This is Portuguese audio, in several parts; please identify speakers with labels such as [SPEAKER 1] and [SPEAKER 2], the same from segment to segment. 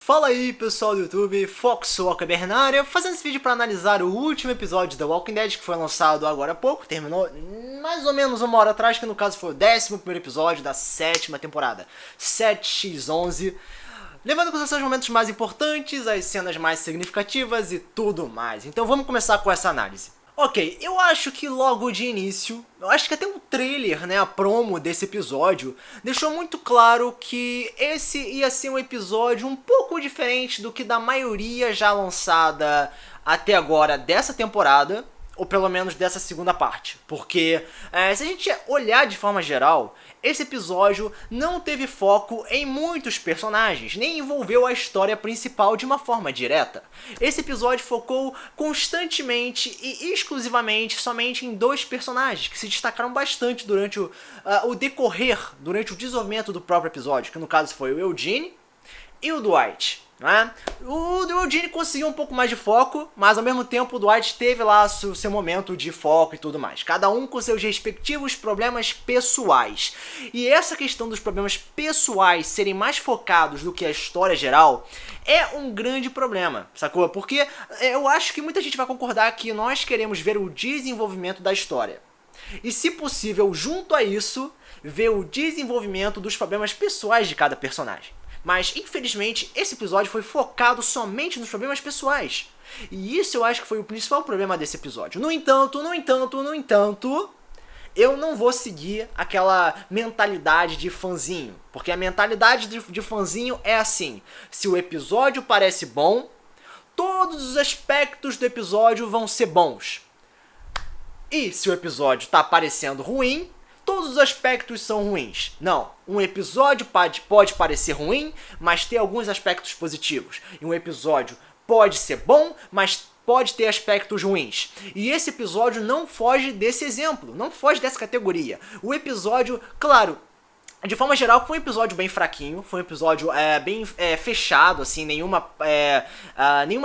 [SPEAKER 1] Fala aí pessoal do YouTube, Fox Walker na área, fazendo esse vídeo para analisar o último episódio de The Walking Dead, que foi lançado agora há pouco, terminou mais ou menos uma hora atrás, que no caso foi o 11º episódio da 7ª temporada, 7x11, levando em consideração os momentos mais importantes, as cenas mais significativas e tudo mais. Então vamos começar com essa análise. Ok, eu acho que logo de início, eu acho que até um trailer, né, a promo desse episódio, deixou muito claro que esse ia ser um episódio um pouco diferente do que da maioria já lançada até agora dessa temporada, ou pelo menos dessa segunda parte. Porque, se a gente olhar de forma geral, esse episódio não teve foco em muitos personagens, nem envolveu a história principal de uma forma direta. Esse episódio focou constantemente e exclusivamente somente em dois personagens, que se destacaram bastante durante o durante o desenvolvimento do próprio episódio, que no caso foi o Eugene e o Dwight. O Eugene conseguiu um pouco mais de foco, mas ao mesmo tempo o Dwight teve lá seu momento de foco e tudo mais. Cada um com seus respectivos problemas pessoais. E essa questão dos problemas pessoais serem mais focados do que a história geral é um grande problema, sacou? Porque eu acho que muita gente vai concordar que nós queremos ver o desenvolvimento da história. E se possível, junto a isso, ver o desenvolvimento dos problemas pessoais de cada personagem. Mas, infelizmente, esse episódio foi focado somente nos problemas pessoais. E isso eu acho que foi o principal problema desse episódio. No entanto, eu não vou seguir aquela mentalidade de fãzinho. Porque a mentalidade de fãzinho é assim: se o episódio parece bom, todos os aspectos do episódio vão ser bons. E se o episódio tá parecendo ruim, todos os aspectos são ruins. Não, um episódio pode parecer ruim, mas ter alguns aspectos positivos. E um episódio pode ser bom, mas pode ter aspectos ruins. E esse episódio não foge desse exemplo, não foge dessa categoria. O episódio, claro, de forma geral, foi um episódio bem fraquinho, foi um episódio bem fechado, assim, nenhuma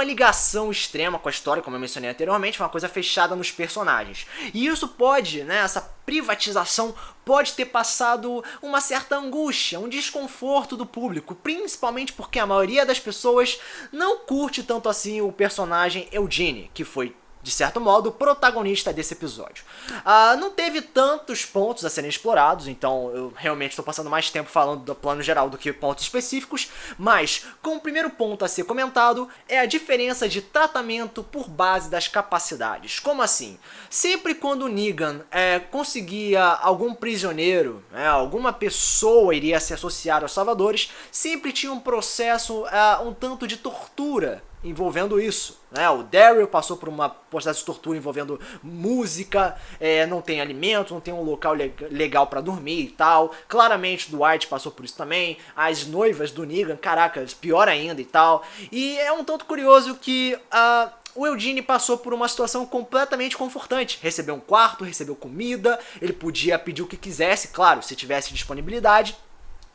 [SPEAKER 1] ligação extrema com a história, como eu mencionei anteriormente, foi uma coisa fechada nos personagens. E isso pode, né, essa privatização pode ter passado uma certa angústia, um desconforto do público, principalmente porque a maioria das pessoas não curte tanto assim o personagem Eugene, que foi, de certo modo, o protagonista desse episódio. Não teve tantos pontos a serem explorados, então eu realmente estou passando mais tempo falando do plano geral do que pontos específicos, mas como o primeiro ponto a ser comentado é a diferença de tratamento por base das capacidades. Como assim? Sempre quando o Negan conseguia algum prisioneiro, alguma pessoa iria se associar aos Salvadores, sempre tinha um processo um tanto de tortura envolvendo isso, né? O Daryl passou por uma processo de tortura envolvendo música, não tem alimento, não tem um local legal pra dormir e tal. Claramente o Dwight passou por isso também. As noivas do Negan, caraca, pior ainda e tal. E é um tanto curioso que o Eugene passou por uma situação completamente confortante. Recebeu um quarto, recebeu comida, ele podia pedir o que quisesse, claro, se tivesse disponibilidade.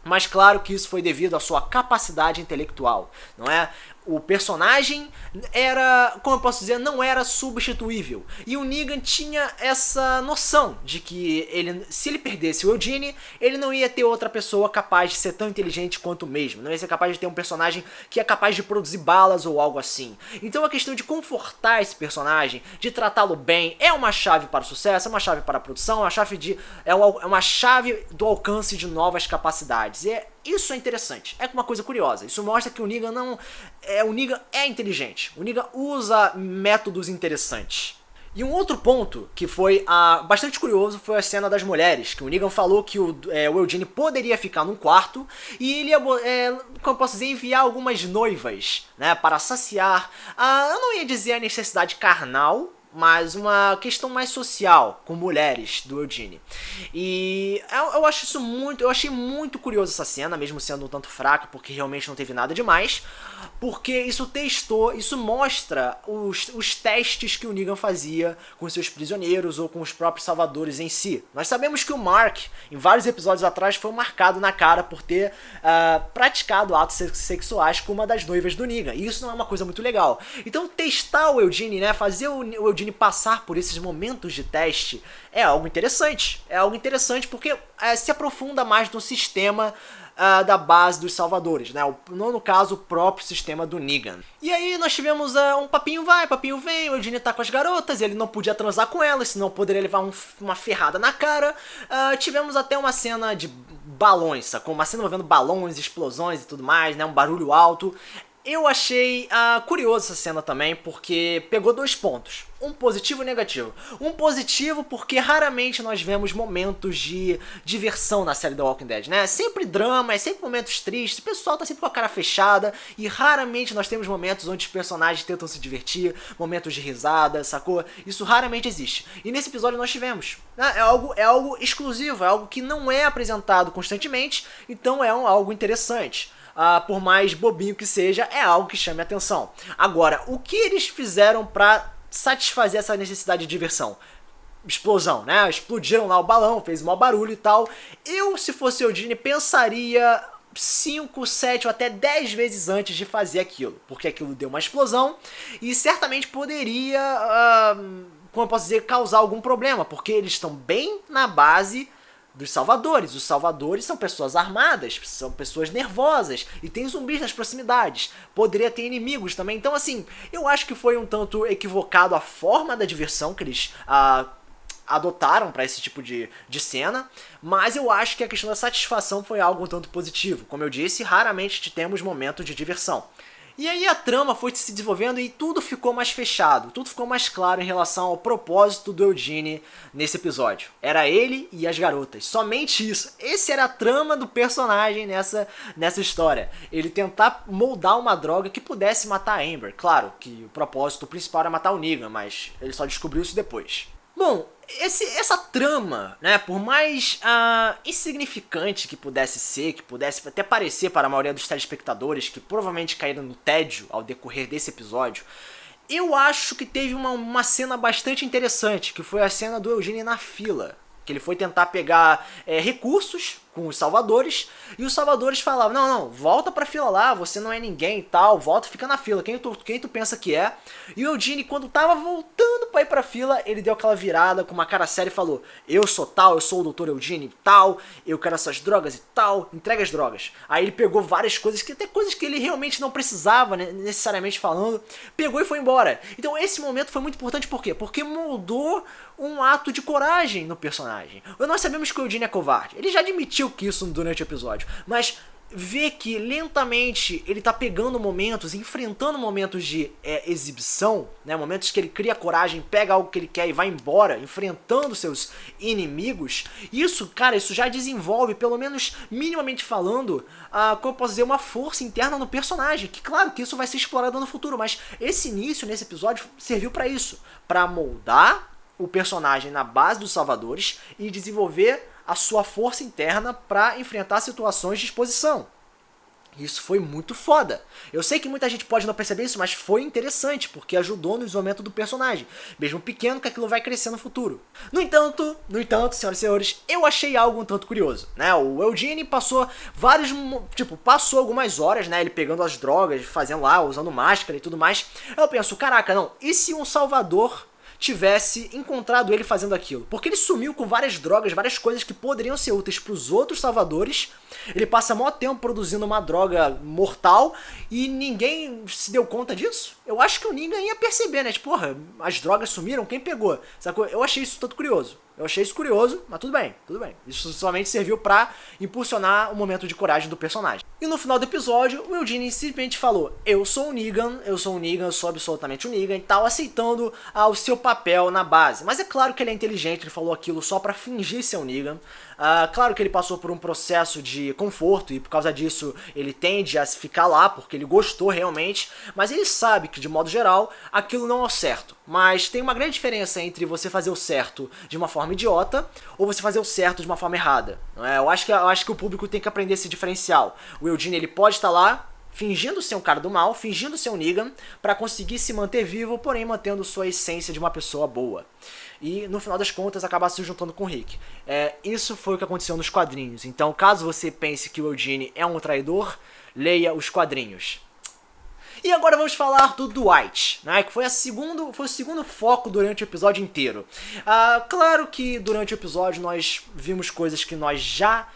[SPEAKER 1] Mas claro que isso foi devido à sua capacidade intelectual, não é? O personagem era, como eu posso dizer, não era substituível. E o Negan tinha essa noção de que se ele perdesse o Eugene, ele não ia ter outra pessoa capaz de ser tão inteligente quanto o mesmo. Não ia ser capaz de ter um personagem que é capaz de produzir balas ou algo assim. Então a questão de confortar esse personagem, de tratá-lo bem, é uma chave para o sucesso, é uma chave para a produção, é uma chave do alcance de novas capacidades. Isso é interessante, é uma coisa curiosa. Isso mostra que o Negan o Negan é inteligente, o Negan usa métodos interessantes. E um outro ponto que foi bastante curioso foi a cena das mulheres, que o Negan falou que o Eugene poderia ficar num quarto e ele ia, como eu posso dizer, enviar algumas noivas, né, para saciar, eu não ia dizer a necessidade carnal, mas uma questão mais social com mulheres do Eugene. E eu achei muito curioso essa cena, mesmo sendo um tanto fraca, porque realmente não teve nada demais, porque isso mostra os testes que o Negan fazia com seus prisioneiros ou com os próprios salvadores em si. Nós sabemos que o Mark, em vários episódios atrás, foi marcado na cara por ter praticado atos sexuais com uma das noivas do Negan, e isso não é uma coisa muito legal. Então testar o Eugene, né, fazer o Eugene passar por esses momentos de teste é algo interessante. É algo interessante porque se aprofunda mais no sistema da base dos Salvadores, né? No caso, o próprio sistema do Negan. E aí nós tivemos um papinho vai, papinho vem, o Eugene tá com as garotas, ele não podia transar com elas, senão poderia levar uma ferrada na cara. Tivemos até uma cena de balões, sacou? Uma cena envolvendo balões, explosões e tudo mais, né? Um barulho alto. Eu achei curioso essa cena também, porque pegou 2 pontos. Um positivo e um negativo. Um positivo porque raramente nós vemos momentos de diversão na série The Walking Dead, né? Sempre drama, é sempre momentos tristes, o pessoal tá sempre com a cara fechada e raramente nós temos momentos onde os personagens tentam se divertir, momentos de risada, sacou? Isso raramente existe. E nesse episódio nós tivemos. Né? É algo exclusivo, é algo que não é apresentado constantemente, então é algo interessante. Por mais bobinho que seja, é algo que chame a atenção. Agora, o que eles fizeram pra satisfazer essa necessidade de diversão? Explosão, né? Explodiram lá o balão, fez um mau barulho e tal. Eu, se fosse o Eugene, pensaria 5, 7 ou até 10 vezes antes de fazer aquilo. Porque aquilo deu uma explosão e certamente poderia, como eu posso dizer, causar algum problema. Porque eles estão bem na base dos Salvadores. Os Salvadores são pessoas armadas, são pessoas nervosas, e tem zumbis nas proximidades. Poderia ter inimigos também. Então, assim, eu acho que foi um tanto equivocado a forma da diversão que eles adotaram para esse tipo de cena, mas eu acho que a questão da satisfação foi algo um tanto positivo. Como eu disse, raramente temos momentos de diversão. E aí a trama foi se desenvolvendo e tudo ficou mais fechado, tudo ficou mais claro em relação ao propósito do Eugene nesse episódio. Era ele e as garotas, somente isso. Esse era a trama do personagem nessa história. Ele tentar moldar uma droga que pudesse matar a Amber. Claro que o propósito principal era matar o Negan, mas ele só descobriu isso depois. Bom, essa trama, né, por mais insignificante que pudesse ser, que pudesse até parecer para a maioria dos telespectadores, que provavelmente caíram no tédio ao decorrer desse episódio, eu acho que teve uma cena bastante interessante, que foi a cena do Eugene na fila. Que ele foi tentar pegar recursos com os Salvadores, e os Salvadores falavam, não, volta pra fila lá, você não é ninguém e tal, volta e fica na fila, quem tu pensa que é? E o Eugene, quando tava voltando pra ir pra fila, ele deu aquela virada com uma cara séria e falou, eu sou tal, eu sou o Dr. Eugene e tal, eu quero essas drogas e tal, entrega as drogas. Aí ele pegou várias coisas, até coisas que ele realmente não precisava, né, necessariamente falando, pegou e foi embora. Então esse momento foi muito importante, por quê? Porque moldou um ato de coragem no personagem. Nós sabemos que o Eugene é covarde, ele já admitiu que isso durante o episódio, mas ver que lentamente ele tá pegando momentos, enfrentando momentos de exibição, né, momentos que ele cria coragem, pega algo que ele quer e vai embora, enfrentando seus inimigos, isso, cara, isso já desenvolve, pelo menos minimamente falando, como eu posso dizer, uma força interna no personagem, que claro que isso vai ser explorado no futuro, mas esse início, nesse episódio, serviu pra isso, pra moldar o personagem na base dos Salvadores e desenvolver a sua força interna para enfrentar situações de exposição. Isso foi muito foda. Eu sei que muita gente pode não perceber isso, mas foi interessante, porque ajudou no desenvolvimento do personagem, mesmo pequeno, que aquilo vai crescer no futuro. No entanto, senhoras e senhores, eu achei algo um tanto curioso, né? O Eugene passou passou algumas horas, né, ele pegando as drogas, fazendo lá, usando máscara e tudo mais. Eu penso, caraca, não, e se um Salvador tivesse encontrado ele fazendo aquilo? Porque ele sumiu com várias drogas, várias coisas que poderiam ser úteis para os outros Salvadores. Ele passa maior tempo produzindo uma droga mortal e ninguém se deu conta disso. Eu acho que o Negan ia perceber, né? Tipo, porra, as drogas sumiram, quem pegou? Sacou? Eu achei isso tanto curioso. Eu achei isso curioso, mas tudo bem, tudo bem. Isso somente serviu pra impulsionar o momento de coragem do personagem. E no final do episódio, o Eugene simplesmente falou, eu sou o Negan, eu sou absolutamente o Negan e tal, aceitando o seu papel na base. Mas é claro que ele é inteligente, ele falou aquilo só pra fingir ser o Negan. Claro que ele passou por um processo de conforto e por causa disso ele tende a ficar lá porque ele gostou realmente, mas ele sabe que de modo geral aquilo não é o certo. Mas tem uma grande diferença entre você fazer o certo de uma forma idiota ou você fazer o certo de uma forma errada, não é? Eu acho que o público tem que aprender esse diferencial. O Eugene, ele pode estar lá fingindo ser um cara do mal, fingindo ser um Negan, pra conseguir se manter vivo, porém mantendo sua essência de uma pessoa boa. E no final das contas acabar se juntando com o Rick. Isso foi o que aconteceu nos quadrinhos. Então, caso você pense que o Eugene é um traidor, leia os quadrinhos. E agora vamos falar do Dwight, né, que foi o segundo foco durante o episódio inteiro. Claro que durante o episódio nós vimos coisas que nós já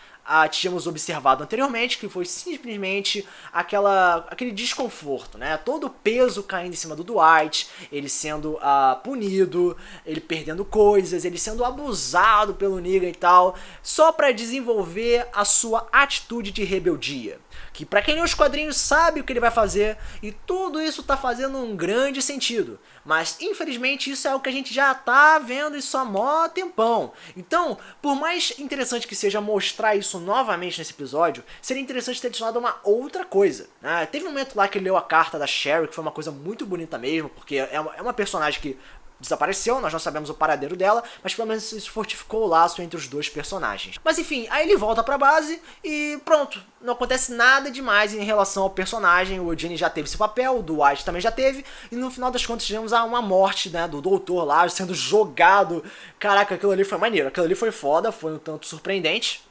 [SPEAKER 1] tínhamos observado anteriormente, que foi simplesmente aquele desconforto, né? Todo o peso caindo em cima do Dwight, ele sendo punido, ele perdendo coisas, ele sendo abusado pelo Negan e tal, só para desenvolver a sua atitude de rebeldia. Que pra quem lê os quadrinhos sabe o que ele vai fazer, e tudo isso tá fazendo um grande sentido. Mas infelizmente isso é o que a gente já tá vendo isso há mó tempão. Então, por mais interessante que seja mostrar isso novamente nesse episódio, seria interessante ter adicionado uma outra coisa, né? Teve um momento lá que ele leu a carta da Sherry, que foi uma coisa muito bonita mesmo, porque é uma personagem que desapareceu, nós não sabemos o paradeiro dela, mas pelo menos isso fortificou o laço entre os dois personagens. Mas enfim, aí ele volta pra base e pronto, não acontece nada demais em relação ao personagem. O Eugene já teve esse papel, o Dwight também já teve, e no final das contas tivemos uma morte, né, do doutor lá sendo jogado. Caraca, aquilo ali foi maneiro, aquilo ali foi foda, foi um tanto surpreendente.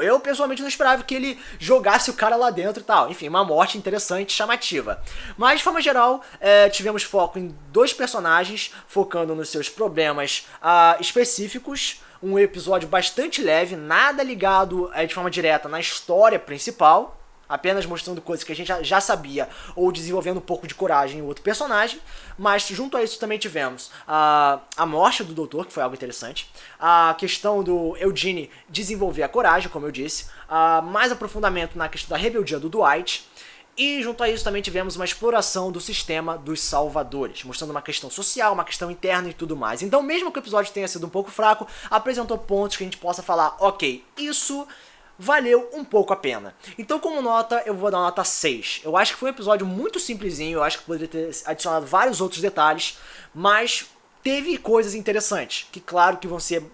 [SPEAKER 1] Eu pessoalmente não esperava que ele jogasse o cara lá dentro e tal. Enfim, uma morte interessante, chamativa. Mas, de forma geral, tivemos foco em dois personagens, focando nos seus problemas específicos. Um episódio bastante leve, nada ligado de forma direta na história principal, apenas mostrando coisas que a gente já sabia, ou desenvolvendo um pouco de coragem em outro personagem. Mas junto a isso também tivemos a morte do doutor, que foi algo interessante, a questão do Eugene desenvolver a coragem, como eu disse, mais aprofundamento na questão da rebeldia do Dwight. E junto a isso também tivemos uma exploração do sistema dos salvadores, mostrando uma questão social, uma questão interna e tudo mais. Então, mesmo que o episódio tenha sido um pouco fraco, apresentou pontos que a gente possa falar, ok, isso valeu um pouco a pena. Então, como nota, eu vou dar uma nota 6. Eu acho que foi um episódio muito simplesinho, eu acho que poderia ter adicionado vários outros detalhes, mas teve coisas interessantes, que claro que vão ser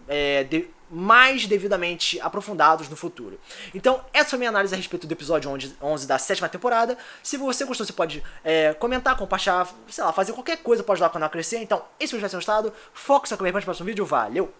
[SPEAKER 1] mais devidamente aprofundados no futuro. Então, essa foi a minha análise a respeito do episódio 11 da 7ª temporada. Se você gostou, você pode comentar, compartilhar, sei lá, fazer qualquer coisa para ajudar o canal a crescer. Então, esse vídeo vai ser gostado. Foca seu comentário para o próximo vídeo. Valeu!